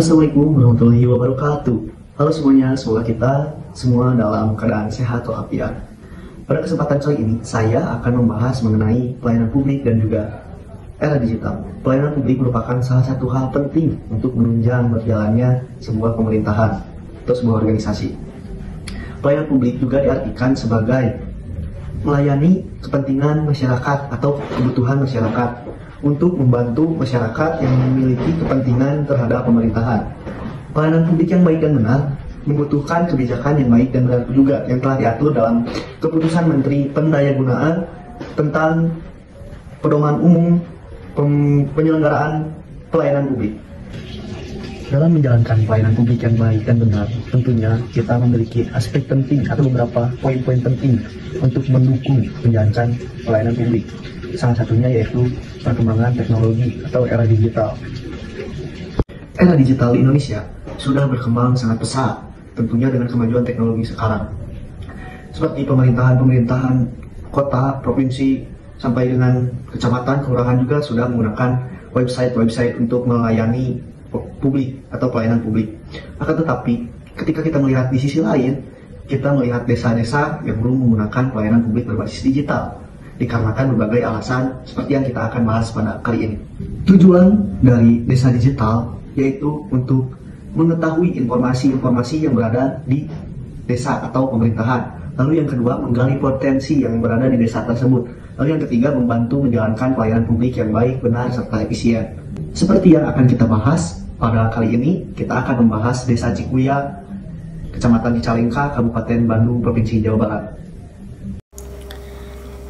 Assalamualaikum warahmatullahi wabarakatuh. Halo semuanya, semoga kita semua dalam keadaan sehat walafiat. Pada kesempatan kali ini, saya akan membahas mengenai pelayanan publik dan juga era digital. Pelayanan publik merupakan salah satu hal penting untuk menunjang berjalannya sebuah pemerintahan atau sebuah organisasi. Pelayanan publik juga diartikan sebagai melayani kepentingan masyarakat atau kebutuhan masyarakat untuk membantu masyarakat yang memiliki kepentingan terhadap pemerintahan. Pelayanan publik yang baik dan benar membutuhkan kebijakan yang baik dan benar juga yang telah diatur dalam Keputusan Menteri Pendayagunaan tentang Pedoman Umum Penyelenggaraan Pelayanan Publik. Dalam menjalankan pelayanan publik yang baik dan benar, tentunya kita memiliki aspek penting atau beberapa poin-poin penting untuk mendukung menjalankan pelayanan publik. Salah satunya yaitu perkembangan teknologi atau era digital. Era digital di Indonesia sudah berkembang sangat pesat, tentunya dengan kemajuan teknologi sekarang. Seperti pemerintahan kota, provinsi, sampai dengan kecamatan, kelurahan juga sudah menggunakan website untuk melayani publik atau pelayanan publik. Akan tetapi, ketika kita melihat di sisi lain, kita melihat desa-desa yang belum menggunakan pelayanan publik berbasis digital, dikarenakan berbagai alasan seperti yang kita akan bahas pada kali ini. Tujuan dari desa digital yaitu untuk mengetahui informasi-informasi yang berada di desa atau pemerintahan. Lalu yang kedua, menggali potensi yang berada di desa tersebut. Lalu yang ketiga, membantu menjalankan pelayanan publik yang baik, benar, serta efisien. Seperti yang akan kita bahas pada kali ini, kita akan membahas Desa Cikuya, Kecamatan Cicalengka, Kabupaten Bandung, Provinsi Jawa Barat.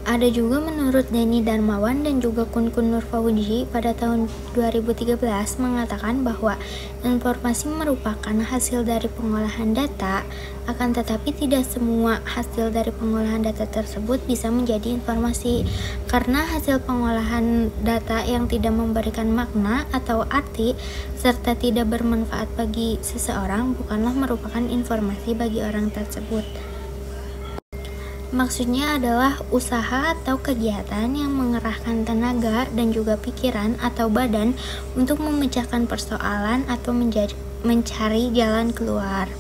Ada juga menurut Denny Darmawan dan juga Kun Nur Fauji pada tahun 2013 mengatakan bahwa informasi merupakan hasil dari pengolahan data, akan tetapi tidak semua hasil dari pengolahan data tersebut bisa menjadi informasi, karena hasil pengolahan data yang tidak memberikan makna atau arti serta tidak bermanfaat bagi seseorang bukanlah merupakan informasi bagi orang tersebut. Maksudnya adalah usaha atau kegiatan yang mengerahkan tenaga dan juga pikiran atau badan untuk memecahkan persoalan atau mencari jalan keluar.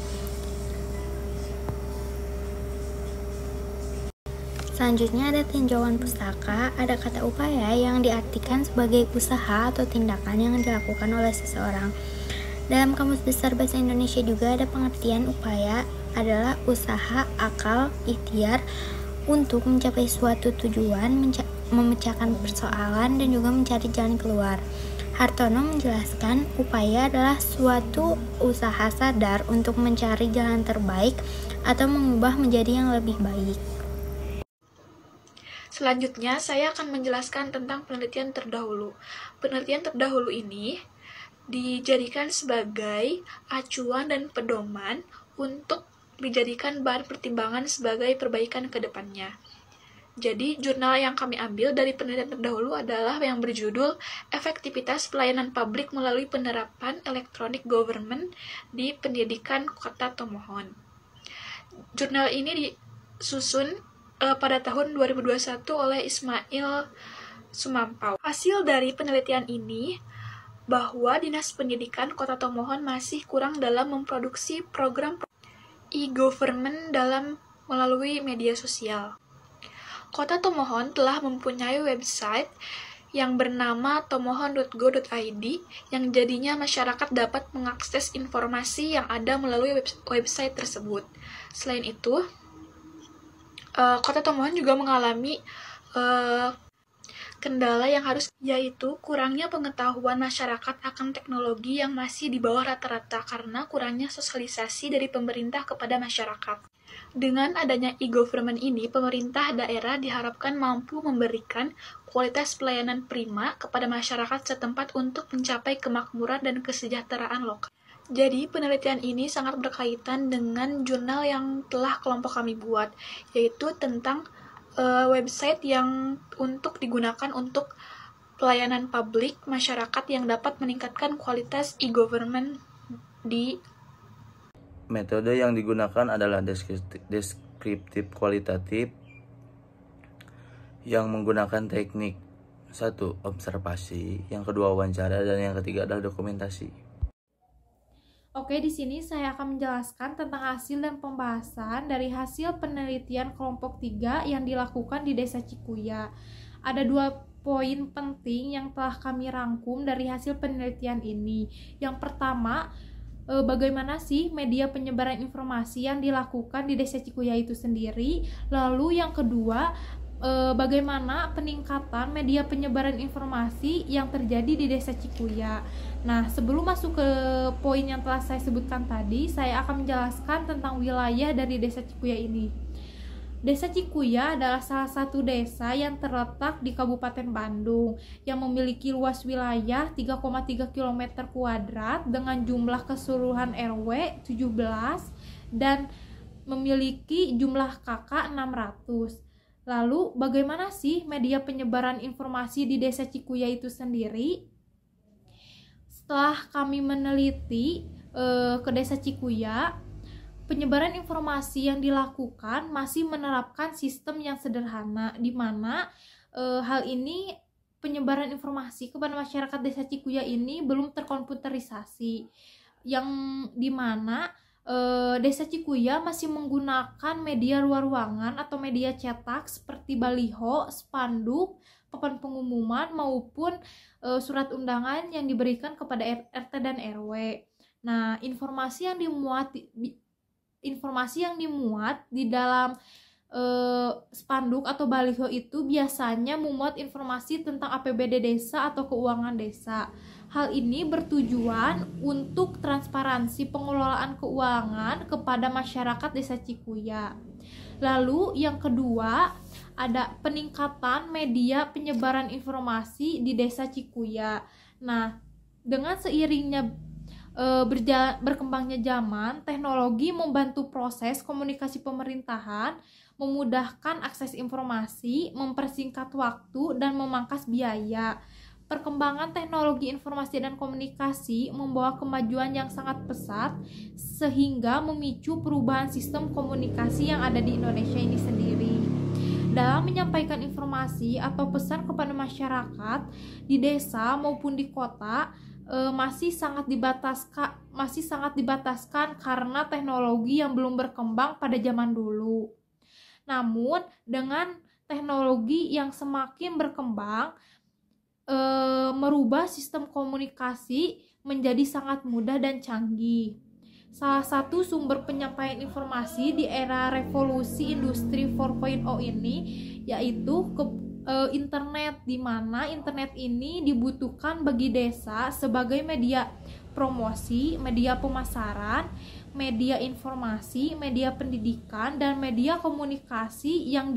Selanjutnya ada tinjauan pustaka, ada kata upaya yang diartikan sebagai usaha atau tindakan yang dilakukan oleh seseorang. Dalam Kamus Besar Bahasa Indonesia juga ada pengertian upaya adalah usaha, akal, ikhtiar untuk mencapai suatu tujuan, memecahkan persoalan, dan juga mencari jalan keluar. Hartono menjelaskan, upaya adalah suatu usaha sadar untuk mencari jalan terbaik atau mengubah menjadi yang lebih baik. Selanjutnya, saya akan menjelaskan tentang penelitian terdahulu. Penelitian terdahulu ini dijadikan sebagai acuan dan pedoman untuk dijadikan bahan pertimbangan sebagai perbaikan ke depannya. Jadi, jurnal yang kami ambil dari penelitian terdahulu adalah yang berjudul Efektivitas Pelayanan Publik Melalui Penerapan Electronic Government di Pendidikan Kota Tomohon. Jurnal ini disusun pada tahun 2021 oleh Ismail Sumampau. Hasil dari penelitian ini bahwa Dinas Pendidikan Kota Tomohon masih kurang dalam memproduksi program e-government melalui media sosial. Kota Tomohon telah mempunyai website yang bernama tomohon.go.id yang jadinya masyarakat dapat mengakses informasi yang ada melalui website tersebut. Selain itu, Kota Tomohon juga mengalami kendala yang yaitu kurangnya pengetahuan masyarakat akan teknologi yang masih di bawah rata-rata karena kurangnya sosialisasi dari pemerintah kepada masyarakat. Dengan adanya e-government ini, pemerintah daerah diharapkan mampu memberikan kualitas pelayanan prima kepada masyarakat setempat untuk mencapai kemakmuran dan kesejahteraan lokal. Jadi, penelitian ini sangat berkaitan dengan jurnal yang telah kelompok kami buat, yaitu tentang website yang untuk digunakan untuk pelayanan publik masyarakat yang dapat meningkatkan kualitas e-government di. Metode yang digunakan adalah deskriptif kualitatif yang menggunakan teknik 1. Observasi, yang kedua wawancara, dan yang ketiga adalah dokumentasi. Oke, di sini saya akan menjelaskan tentang hasil dan pembahasan dari hasil penelitian kelompok 3 yang dilakukan di Desa Cikuya. Ada 2 poin penting yang telah kami rangkum dari hasil penelitian ini. Yang pertama, bagaimana sih media penyebaran informasi yang dilakukan di Desa Cikuya itu sendiri. Lalu yang kedua, bagaimana peningkatan media penyebaran informasi yang terjadi di Desa Cikuya. Nah, sebelum masuk ke poin yang telah saya sebutkan tadi, saya akan menjelaskan tentang wilayah dari Desa Cikuya ini. Desa Cikuya adalah salah satu desa yang terletak di Kabupaten Bandung yang memiliki luas wilayah 3,3 km kuadrat dengan jumlah keseluruhan RW 17 dan memiliki jumlah KK 600. Lalu, bagaimana sih media penyebaran informasi di Desa Cikuya itu sendiri? Setelah kami meneliti ke Desa Cikuya, penyebaran informasi yang dilakukan masih menerapkan sistem yang sederhana, di mana hal ini penyebaran informasi kepada masyarakat Desa Cikuya ini belum terkomputerisasi, yang dimana Desa Cikuya masih menggunakan media luar ruangan atau media cetak seperti baliho, spanduk, papan pengumuman maupun surat undangan yang diberikan kepada RT dan RW. Nah, informasi yang dimuat di dalam spanduk atau baliho itu biasanya memuat informasi tentang APBD desa atau keuangan desa. Hal ini bertujuan untuk transparansi pengelolaan keuangan kepada masyarakat Desa Cikuya. Lalu yang kedua, ada peningkatan media penyebaran informasi di Desa Cikuya. Nah, dengan seiringnya berkembangnya zaman, teknologi membantu proses komunikasi pemerintahan, memudahkan akses informasi, mempersingkat waktu, dan memangkas biaya. Perkembangan teknologi informasi dan komunikasi membawa kemajuan yang sangat pesat sehingga memicu perubahan sistem komunikasi yang ada di Indonesia ini sendiri. Dalam menyampaikan informasi atau pesan kepada masyarakat di desa maupun di kota masih sangat dibataskan karena teknologi yang belum berkembang pada zaman dulu. Namun dengan teknologi yang semakin berkembang, merubah sistem komunikasi menjadi sangat mudah dan canggih. Salah satu sumber penyampaian informasi di era revolusi industri 4.0 ini yaitu internet, di mana internet ini dibutuhkan bagi desa sebagai media promosi, media pemasaran, media informasi, media pendidikan, dan media komunikasi yang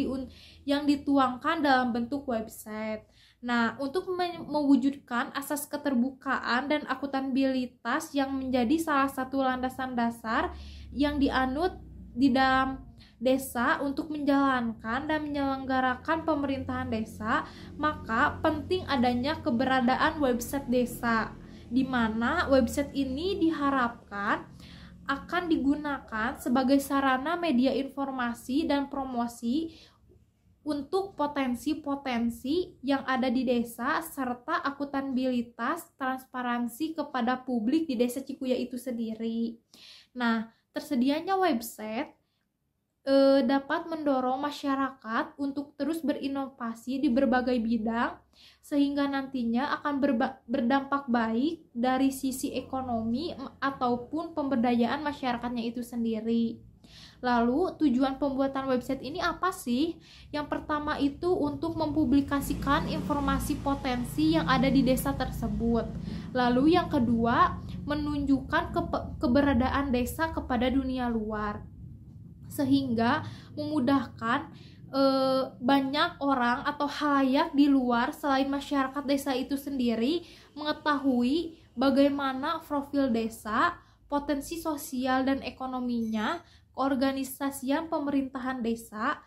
dituangkan dalam bentuk website. Nah, untuk mewujudkan asas keterbukaan dan akuntabilitas yang menjadi salah satu landasan dasar yang dianut di dalam desa untuk menjalankan dan menyelenggarakan pemerintahan desa, maka penting adanya keberadaan website desa, di mana website ini diharapkan akan digunakan sebagai sarana media informasi dan promosi untuk potensi-potensi yang ada di desa serta akuntabilitas transparansi kepada publik di Desa Cikuya itu sendiri. Nah, tersedianya website dapat mendorong masyarakat untuk terus berinovasi di berbagai bidang sehingga nantinya akan berdampak baik dari sisi ekonomi ataupun pemberdayaan masyarakatnya itu sendiri. Lalu tujuan pembuatan website ini apa sih? Yang pertama itu untuk mempublikasikan informasi potensi yang ada di desa tersebut. Lalu yang kedua, menunjukkan keberadaan desa kepada dunia luar, sehingga memudahkan banyak orang atau halayak di luar selain masyarakat desa itu sendiri mengetahui bagaimana profil desa, potensi sosial dan ekonominya, keorganisasian pemerintahan desa,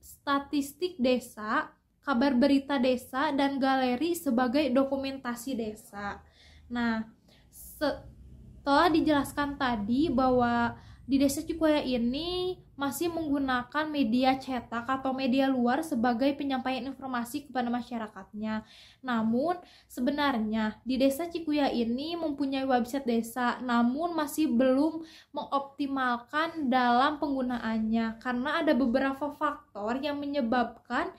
statistik desa, kabar berita desa, dan galeri sebagai dokumentasi desa. Nah, setelah dijelaskan tadi bahwa di Desa Cikuya ini masih menggunakan media cetak atau media luar sebagai penyampaian informasi kepada masyarakatnya. Namun sebenarnya di Desa Cikuya ini mempunyai website desa, namun masih belum mengoptimalkan dalam penggunaannya karena ada beberapa faktor yang menyebabkan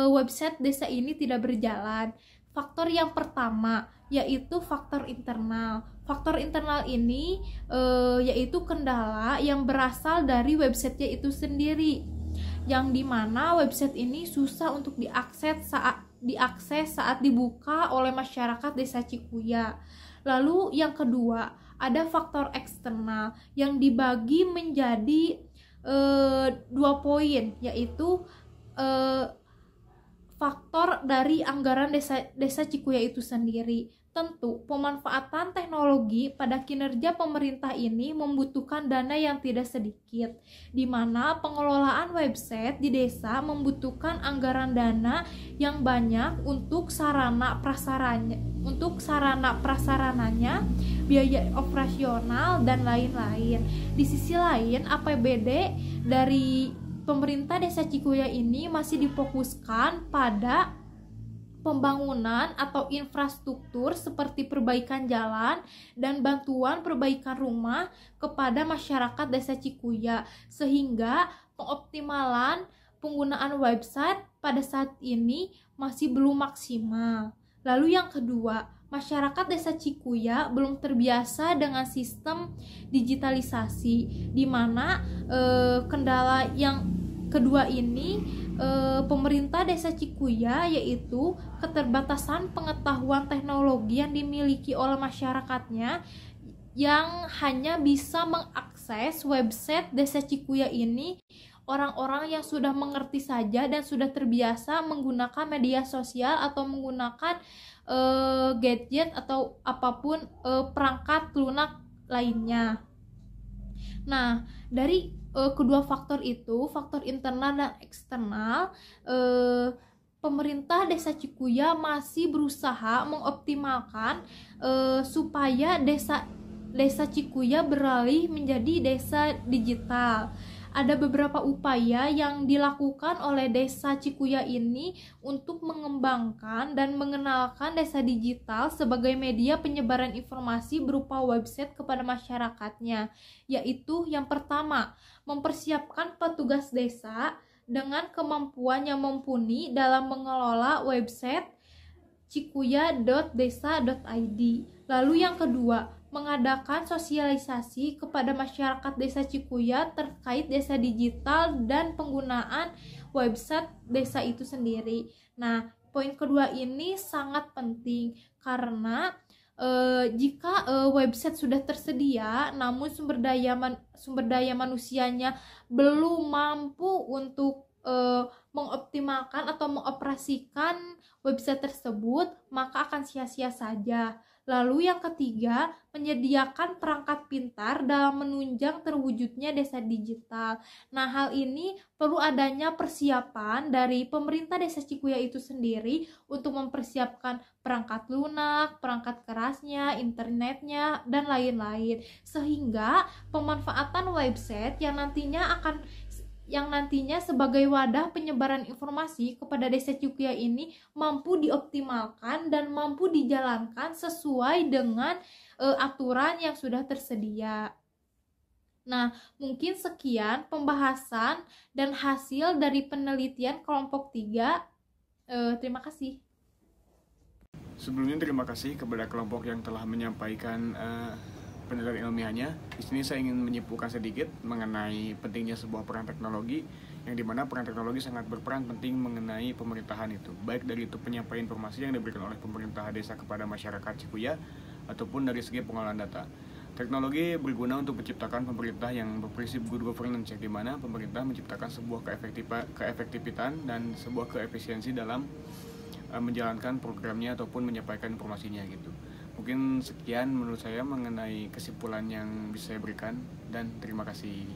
website desa ini tidak berjalan. Faktor yang pertama yaitu faktor internal. Faktor internal ini yaitu kendala yang berasal dari websitenya itu sendiri, yang dimana website ini susah untuk diakses saat dibuka oleh masyarakat Desa Cikuya. Lalu yang kedua, ada faktor eksternal yang dibagi menjadi 2 poin, yaitu faktor dari anggaran Desa Cikuya itu sendiri. Tentu, pemanfaatan teknologi pada kinerja pemerintah ini membutuhkan dana yang tidak sedikit, di mana pengelolaan website di desa membutuhkan anggaran dana yang banyak untuk sarana prasarananya, biaya operasional, dan lain-lain. Di sisi lain, APBD dari pemerintah Desa Cikuya ini masih difokuskan pada pembangunan atau infrastruktur seperti perbaikan jalan dan bantuan perbaikan rumah kepada masyarakat Desa Cikuya, sehingga pengoptimalan penggunaan website pada saat ini masih belum maksimal. Lalu yang kedua, masyarakat Desa Cikuya belum terbiasa dengan sistem digitalisasi, di mana kendala yang kedua ini pemerintah Desa Cikuya yaitu keterbatasan pengetahuan teknologi yang dimiliki oleh masyarakatnya, yang hanya bisa mengakses website Desa Cikuya ini orang-orang yang sudah mengerti saja dan sudah terbiasa menggunakan media sosial atau menggunakan gadget atau apapun perangkat lunak lainnya. Nah, dari kedua faktor itu, faktor internal dan eksternal, pemerintah Desa Cikuya masih berusaha mengoptimalkan supaya Desa Cikuya beralih menjadi desa digital. Ada beberapa upaya yang dilakukan oleh Desa Cikuya ini untuk mengembangkan dan mengenalkan desa digital sebagai media penyebaran informasi berupa website kepada masyarakatnya, yaitu yang pertama, mempersiapkan petugas desa dengan kemampuan yang mumpuni dalam mengelola website cikuya.desa.id. Lalu yang kedua, mengadakan sosialisasi kepada masyarakat Desa Cikuya terkait desa digital dan penggunaan website desa itu sendiri. Nah, poin kedua ini sangat penting karena jika website sudah tersedia namun sumber daya manusianya belum mampu untuk mengoptimalkan atau mengoperasikan website tersebut, maka akan sia-sia saja. Lalu yang ketiga, menyediakan perangkat pintar dalam menunjang terwujudnya desa digital. Nah, hal ini perlu adanya persiapan dari pemerintah Desa Cikuya itu sendiri untuk mempersiapkan perangkat lunak, perangkat kerasnya, internetnya, dan lain-lain. Sehingga pemanfaatan website yang nantinya sebagai wadah penyebaran informasi kepada Desa Cikuya ini mampu dioptimalkan dan mampu dijalankan sesuai dengan aturan yang sudah tersedia. Nah, mungkin sekian pembahasan dan hasil dari penelitian kelompok 3. Terima kasih. Sebelumnya terima kasih kepada kelompok yang telah menyampaikan penelitian ilmiahnya. Di sini saya ingin menyimpulkan sedikit mengenai pentingnya sebuah peran teknologi, yang dimana peran teknologi sangat berperan penting mengenai pemerintahan itu, baik dari itu penyampaian informasi yang diberikan oleh pemerintah desa kepada masyarakat Cikuya ataupun dari segi pengolahan data. Teknologi berguna untuk menciptakan pemerintah yang berprinsip good governance, yang dimana pemerintah menciptakan sebuah keefektifan dan sebuah keefisiensi dalam menjalankan programnya ataupun menyampaikan informasinya gitu. Mungkin sekian menurut saya mengenai kesimpulan yang bisa saya berikan, dan terima kasih.